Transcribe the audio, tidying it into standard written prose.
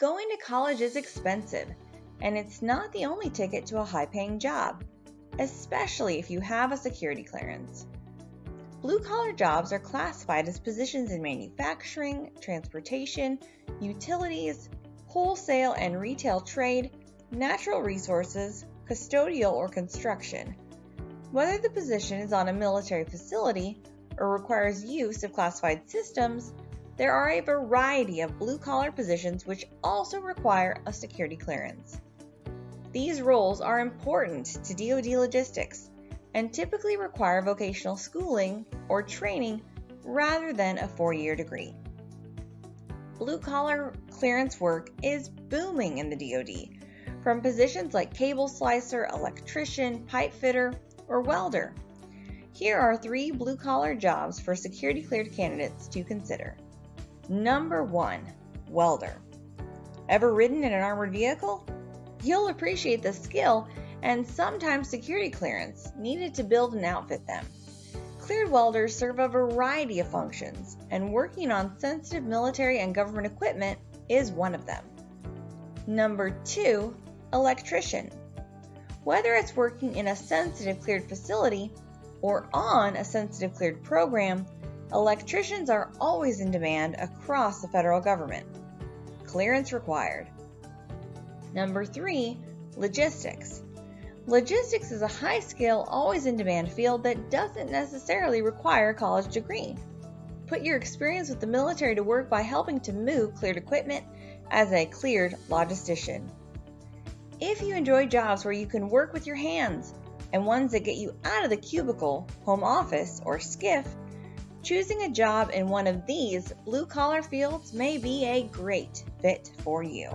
Going to college is expensive, and it's not the only ticket to a high-paying job, especially if you have a security clearance. Blue-collar jobs are classified as positions in manufacturing, transportation, utilities, wholesale and retail trade, natural resources, custodial, or construction. Whether the position is on a military facility or requires use of classified systems, there are a variety of blue-collar positions which also require a security clearance. These roles are important to DoD logistics and typically require vocational schooling or training rather than a 4-year degree. Blue-collar clearance work is booming in the DoD, from positions like cable slicer, electrician, pipe fitter, or welder. Here are 3 blue-collar jobs for security-cleared candidates to consider. Number 1, welder. Ever ridden in an armored vehicle? You'll appreciate the skill and sometimes security clearance needed to build and outfit them. Cleared welders serve a variety of functions, and working on sensitive military and government equipment is one of them. Number 2, electrician. Whether it's working in a sensitive cleared facility or on a sensitive cleared program, electricians are always in demand across the federal government. Clearance required. Number 3, logistics. Logistics is a high-skill, always-in-demand field that doesn't necessarily require a college degree. Put your experience with the military to work by helping to move cleared equipment as a cleared logistician. If you enjoy jobs where you can work with your hands and ones that get you out of the cubicle, home office, or skiff, choosing a job in one of these blue-collar fields may be a great fit for you.